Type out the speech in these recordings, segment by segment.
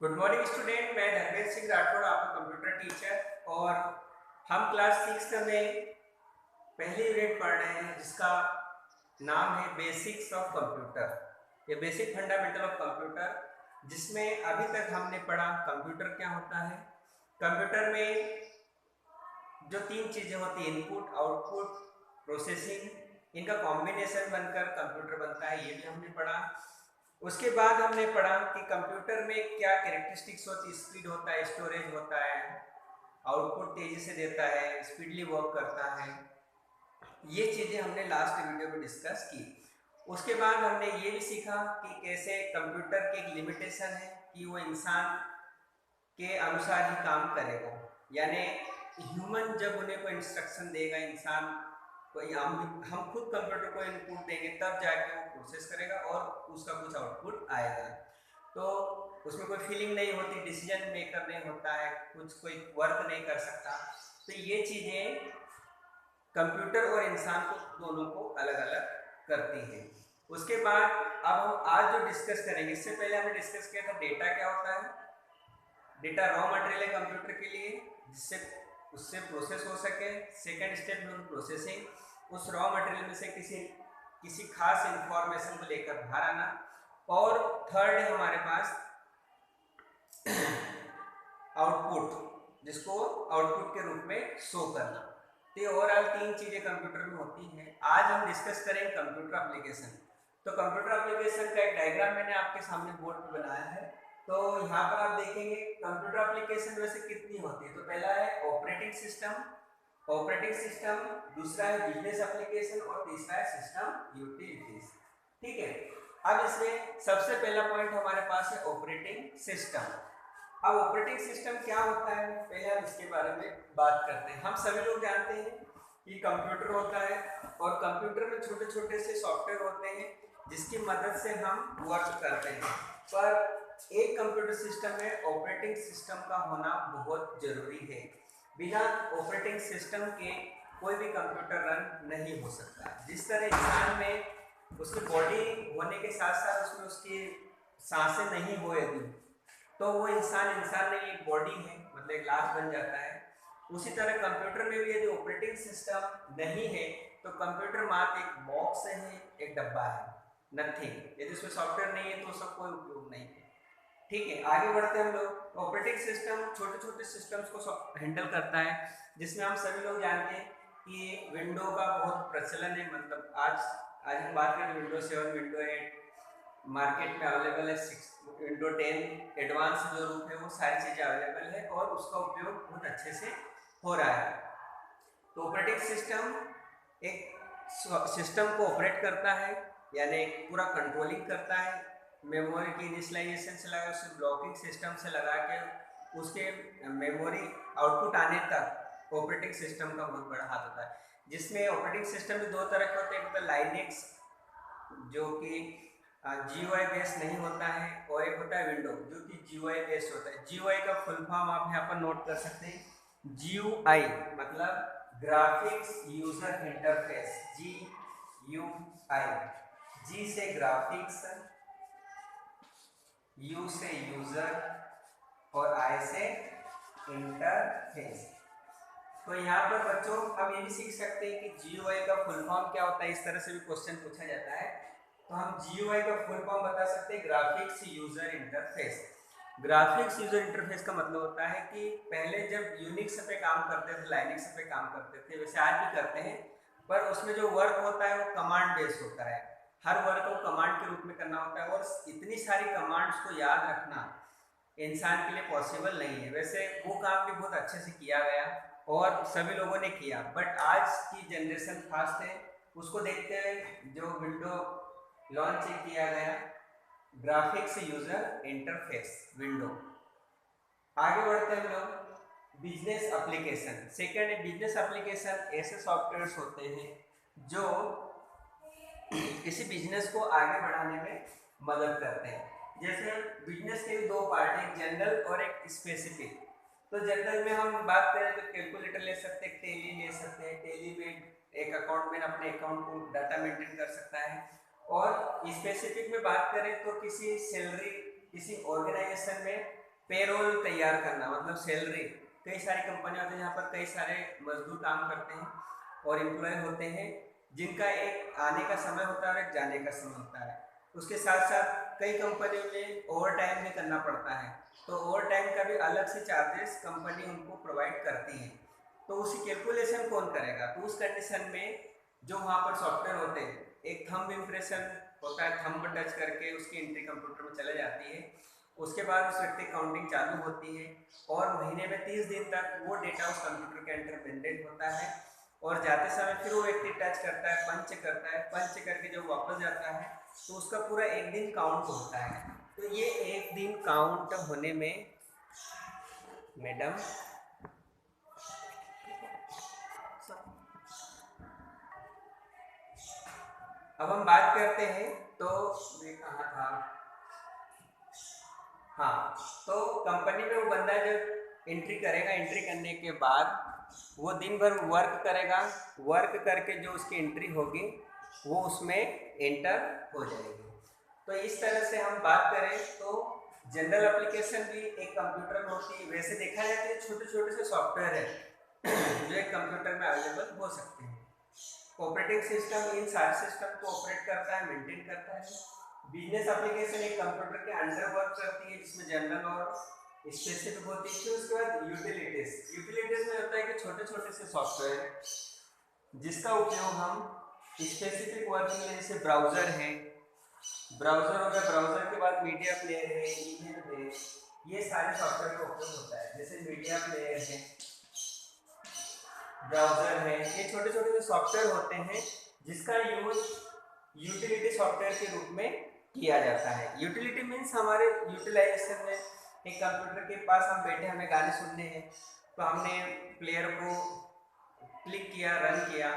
Good morning student, मैं धर्मेंद्र सिंह राठौड़, आपका computer teacher. और हम क्लास 6 में पहली यूनिट पढ़ रहे हैं जिसका नाम है बेसिक्स ऑफ कंप्यूटर या बेसिक फंडामेंटल ऑफ कंप्यूटर, जिसमें अभी तक हमने पढ़ा कंप्यूटर क्या होता है। कंप्यूटर में जो तीन चीज़ें होती हैं, इनपुट, आउटपुट, प्रोसेसिंग, इनका कॉम्बिनेशन बनकर कंप्यूटर बनता है, ये भी हमने पढ़ा। उसके बाद हमने पढ़ा कि कंप्यूटर में क्या कैरेक्टरिस्टिक्स होती है, स्पीड होता है, स्टोरेज होता है, आउटपुट तेजी से देता है, स्पीडली वर्क करता है। ये चीज़ें हमने लास्ट वीडियो में डिस्कस की। उसके बाद हमने ये भी सीखा कि कैसे कंप्यूटर की एक लिमिटेशन है कि वो इंसान के अनुसार ही काम करेगा, यानी ह्यूमन जब उन्हें कोई इंस्ट्रक्शन देगा, इंसान कोई हम खुद कंप्यूटर को इनपुट देंगे तब जाके वो प्रोसेस करेगा और उसका कुछ आउटपुट आएगा। तो उसमें कोई फीलिंग नहीं होती, डिसीजन मेकर नहीं होता है, कुछ कोई वर्क नहीं कर सकता। तो ये चीज़ें कंप्यूटर और इंसान को दोनों को अलग अलग करती हैं। उसके बाद अब हम आज जो डिस्कस करेंगे, इससे पहले हमने डिस्कस किया था डेटा क्या होता है। डेटा रॉ मटेरियल है कंप्यूटर के लिए, जिससे उससे प्रोसेस हो सके। सेकेंड स्टेप में प्रोसेसिंग, उस रॉ मटेरियल में से किसी खास इंफॉर्मेशन को लेकर बाहर आना। और थर्ड है हमारे पास आउटपुट, जिसको आउटपुट के रूप में शो करना। तो ये ओवरऑल तीन चीज़ें कंप्यूटर में होती हैं। आज हम डिस्कस करेंगे कंप्यूटर एप्लीकेशन। तो कंप्यूटर एप्लीकेशन का एक डायग्राम मैंने आपके सामने बोर्ड पर बनाया है। तो यहाँ पर आप देखेंगे कंप्यूटर एप्लीकेशन वैसे कितनी होती है। तो पहला है ऑपरेटिंग सिस्टम, दूसरा है बिजनेस एप्लीकेशन और तीसरा है सिस्टम यूटिलिटीज। ठीक है, अब इसमें सबसे पहला पॉइंट हमारे पास है ऑपरेटिंग सिस्टम। अब ऑपरेटिंग सिस्टम क्या होता है, पहले हम इसके बारे में बात करते हैं। हम सभी लोग जानते हैं कि कंप्यूटर होता है और कंप्यूटर में छोटे छोटे से सॉफ्टवेयर होते हैं जिसकी मदद से हम वर्क करते हैं। पर एक कंप्यूटर सिस्टम में ऑपरेटिंग सिस्टम का होना बहुत जरूरी है। बिना ऑपरेटिंग सिस्टम के कोई भी कंप्यूटर रन नहीं हो सकता। जिस तरह इंसान में उसकी बॉडी होने के साथ साथ उसमें उसकी सांसें नहीं हो, यदि तो वो इंसान नहीं, एक बॉडी है, मतलब एक लाश बन जाता है। उसी तरह कंप्यूटर में भी यदि ऑपरेटिंग सिस्टम नहीं है तो कंप्यूटर मात्र एक बॉक्स है, एक डब्बा है, नथिंग। यदि उसमें सॉफ्टवेयर नहीं है तो उसका कोई उपयोग नहीं है। ठीक है, आगे बढ़ते हैं हम लोग। ऑपरेटिंग सिस्टम छोटे छोटे सिस्टम्स को हैंडल करता है, जिसमें हम सभी लोग जानते हैं कि विंडो का बहुत प्रचलन है। मतलब आज हम बात करें विंडो 7, विंडो 8 मार्केट में अवेलेबल है। विंडो 10 एडवांस जो रूप है वो सारी चीज़ें अवेलेबल है और उसका उपयोग बहुत अच्छे से हो रहा है। तो ऑपरेटिंग सिस्टम एक सिस्टम को ऑपरेट करता है, यानी पूरा कंट्रोलिंग करता है। मेमोरी की इनिशियलाइजेशन से लगा उसे ब्लॉकिंग सिस्टम से लगा के उसके मेमोरी आउटपुट आने तक ऑपरेटिंग सिस्टम का बहुत बड़ा हाथ होता है। जिसमें ऑपरेटिंग सिस्टम भी दो तरह के होते हैं, एक होता है लाइनेक्स जो कि GUI बेस्ड नहीं होता है, और एक होता है विंडो जो कि GUI बेस्ड होता है। GUI का फुल फॉर्म आप यहाँ पर नोट कर सकते हैं। GUI मतलब graphics user interface, GUI। G से ग्राफिक्स, U से यूजर और I से इंटरफेस। तो यहाँ पर बच्चों हम ये भी सीख सकते हैं कि GUI का फुल फॉर्म क्या होता है। इस तरह से भी क्वेश्चन पूछा जाता है। तो हम GUI का फुल फॉर्म बता सकते हैं, graphics user interface. Graphics user interface का मतलब होता है कि पहले जब यूनिक्स पे काम करते थे, लाइनक्स पे काम करते थे, वैसे आज भी करते हैं, पर उसमें जो वर्क होता है वो कमांड बेस्ड होता है। हर वर्क को कमांड के रूप में करना होता है और इतनी सारी कमांड्स को याद रखना इंसान के लिए पॉसिबल नहीं है। वैसे वो काम भी बहुत अच्छे से किया गया और सभी लोगों ने किया, बट आज की जनरेशन फास्ट है। उसको देखते हुए जो विंडो लॉन्च किया गया, ग्राफिक्स यूजर इंटरफेस विंडो। आगे बढ़ते हैं लोग बिजनेस एप्लीकेशन। सेकेंड है बिजनेस एप्लीकेशन। ऐसे सॉफ्टवेयर होते हैं जो किसी बिजनेस को आगे बढ़ाने में मदद करते हैं। जैसे बिजनेस के भी दो पार्ट हैं, जनरल और एक स्पेसिफिक। तो जनरल में हम बात करें तो कैलकुलेटर ले सकते हैं, टेली ले सकते हैं। टेली में एक अकाउंट में अपने अकाउंट को डाटा मेंटेन कर सकता है। और स्पेसिफिक में बात करें तो किसी सैलरी, किसी ऑर्गेनाइजेशन में पेरोल तैयार करना मतलब सैलरी, कई सारी कंपनियां होती हैं जहाँ पर कई सारे मजदूर काम करते हैं और एम्प्लॉय होते हैं जिनका एक आने का समय होता है और एक जाने का समय होता है। उसके साथ साथ कई कंपनियों में ओवर टाइम भी करना पड़ता है, तो ओवर टाइम का भी अलग से चार्जेस कंपनी उनको प्रोवाइड करती है। तो उसकी कैलकुलेशन कौन करेगा? तो उस कंडीशन में जो वहाँ पर सॉफ्टवेयर होते हैं, एक थंब इम्प्रेशन होता है, थंब टच करके उसकी एंट्री कंप्यूटर में चले जाती है। उसके बाद उस व्यक्ति काउंटिंग चालू होती है और महीने में 30 दिन तक वो डेटा उस कंप्यूटर के अंदर मेंटेन होता है और जाते समय फिर वो व्यक्ति टच करता है, पंच करता है, पंच करके जब वापस जाता है तो उसका पूरा एक दिन काउंट होता है। तो ये एक दिन काउंट होने में मैडम अब हम बात करते हैं, तो मैं कहाँ था, हाँ, तो कंपनी में वो बंदा जब एंट्री करेगा, एंट्री करने के बाद वो दिन भर वर्क करेगा, वर्क करके जो उसकी एंट्री होगी वो उसमें एंटर हो जाएगी। तो इस तरह से हम बात करें तो जनरल एप्लीकेशन भी एक कंप्यूटर में होती है। वैसे देखा जाए तो छोटे छोटे से सॉफ्टवेयर है जो एक कंप्यूटर में अवेलेबल हो सकते हैं। ऑपरेटिंग सिस्टम इन सारे सिस्टम को ऑपरेट करता है, मेंटेन करता है। बिजनेस एप्लीकेशन एक कंप्यूटर के अंडर वर्क करती है जिसमें जनरल और स्पेसिफिक होती है। फिर उसके बाद यूटिलिटीज, यूटिलिटीज में होता है कि छोटे छोटे से सॉफ्टवेयर जिसका उपयोग हम स्पेसिफिक वर्किंग में, जैसे ब्राउजर है, ब्राउजर हो गया, ब्राउजर के बाद मीडिया प्लेयर है, ईमेल है, ये सारे सॉफ्टवेयर का उपयोग होता है। जैसे मीडिया प्लेयर है, ब्राउजर है, ये छोटे छोटे जो सॉफ्टवेयर होते हैं जिसका यूज यूटिलिटी सॉफ्टवेयर के रूप में किया जाता है। यूटिलिटी मीन्स हमारे यूटिलाइजेशन में एक कंप्यूटर के पास हम बैठे, हमें गाने सुनने हैं तो हमने प्लेयर को क्लिक किया, रन किया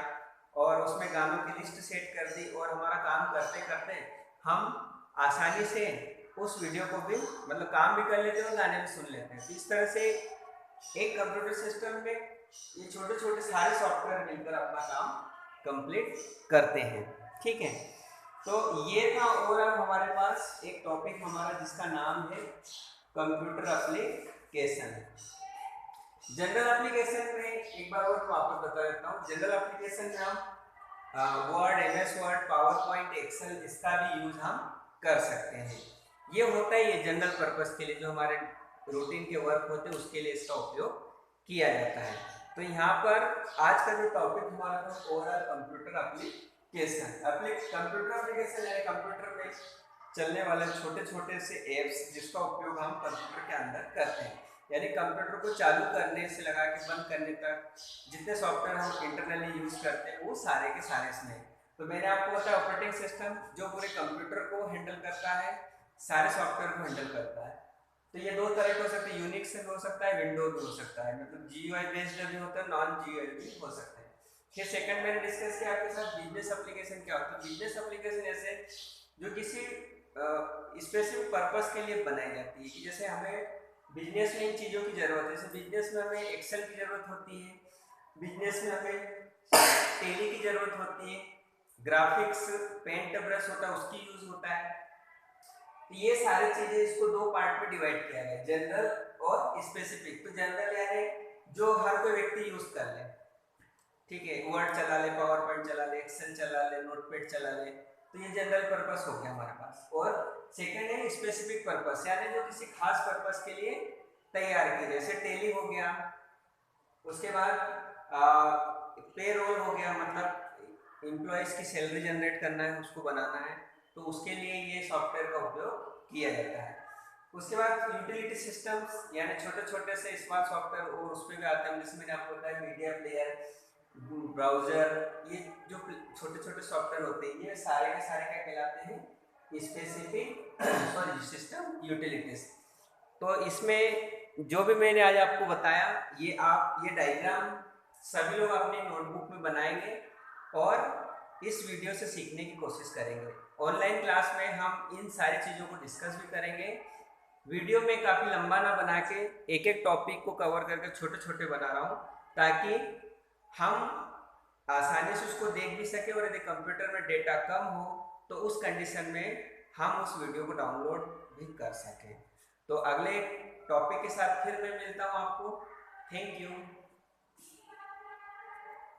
और उसमें गानों की लिस्ट सेट कर दी और हमारा काम करते करते हम आसानी से उस वीडियो को भी मतलब काम भी कर लेते हैं और गाने भी सुन लेते हैं। तो इस तरह से एक कंप्यूटर सिस्टम में ये छोटे छोटे सारे सॉफ्टवेयर मिलकर अपना काम कंप्लीट करते हैं। ठीक है, तो ये था ओवरऑल हमारे पास एक टॉपिक हमारा जिसका नाम है कंप्यूटर एप्लीकेशन। जनरल एप्लीकेशन में एक बार और वापस बता देता हूँ। जनरल एप्लीकेशन में हम word, MS word, PowerPoint, excel इसका भी यूज हम कर सकते हैं। ये होता है ये जनरल पर्पस के लिए, जो हमारे रूटीन के वर्क होते हैं उसके लिए इसका उपयोग किया जाता है। तो यहाँ पर आज का जो टॉपिक हमारा था overall computer application. Computer application यानी कंप्यूटर में चलने वाले छोटे छोटे से एप्स जिसका उपयोग हम कंप्यूटर के अंदर करते हैं, यानी कंप्यूटर को चालू करने से लगा के बंद करने तक जितने सॉफ्टवेयर हम इंटरनली यूज करते हैं वो सारे के सारे इसमें। तो मैंने आपको बताया ऑपरेटिंग सिस्टम जो पूरे कंप्यूटर को हैंडल करता है, सारे सॉफ्टवेयर को हैंडल करता है। तो ये दो तरह के हो सकते हैं, यूनिक्स भी हो सकता है, विंडोज भी हो सकता है, मतलब जीयूआई बेस्ड भी होता है, नॉन जीयूआई भी हो सकते हैं। फिर सेकंड मैंने डिस्कस किया आपके साथ बिजनेस एप्लीकेशन क्या होता है। बिजनेस एप्लीकेशन ऐसे जो किसी स्पेसिफिक पर्पस के लिए बनाई जाती है, कि जैसे हमें बिजनेस में इन चीज़ों की ज़रूरत है। जैसे बिजनेस में हमें एक्सेल की ज़रूरत होती है, बिजनेस में हमें टेली की ज़रूरत होती है, ग्राफिक्स पेंट ब्रश होता है उसकी यूज होता है। तो ये सारी चीजें इसको दो पार्ट में डिवाइड किया गया, जनरल और स्पेसिफिक। तो जनरल यानी जो हर कोई व्यक्ति यूज कर ले, ठीक है, वर्ड चला ले, पावर पॉइंट चला ले, एक्सेल चला ले, नोटपैड चला ले, तो ये जनरल पर्पस हो गया हमारे पास। और सेकंड है स्पेसिफिक पर्पस, यानी जो किसी खास पर्पस के लिए तैयार की, जैसे टेली हो गया, उसके बाद पेरोल हो गया, मतलब एम्प्लॉयज की सैलरी जनरेट करना है, उसको बनाना है, तो उसके लिए ये सॉफ्टवेयर का उपयोग किया जाता है। उसके बाद यूटिलिटी सिस्टम्स यानी छोटे छोटे से स्मॉल सॉफ्टवेयर और उस पर भी आते हैं, जिसमें आपको बताया मीडिया प्लेयर, ब्राउजर, ये जो छोटे छोटे सॉफ्टवेयर होते हैं ये सारे के सारे क्या कहलाते हैं, स्पेसिफिक सिस्टम यूटिलिटीज। तो इसमें जो भी मैंने आज आपको बताया ये डायग्राम सभी लोग अपने नोटबुक में बनाएंगे और इस वीडियो से सीखने की कोशिश करेंगे। ऑनलाइन क्लास में हम इन सारी चीज़ों को डिस्कस भी करेंगे। वीडियो में काफ़ी लंबा ना बना के एक एक टॉपिक को कवर करके छोटे छोटे बना रहा हूँ, ताकि हम आसानी से उसको देख भी सके, और यदि कंप्यूटर में डेटा कम हो तो उस कंडीशन में हम उस वीडियो को डाउनलोड भी कर सकें। तो अगले टॉपिक के साथ फिर मैं मिलता हूँ आपको। Thank you.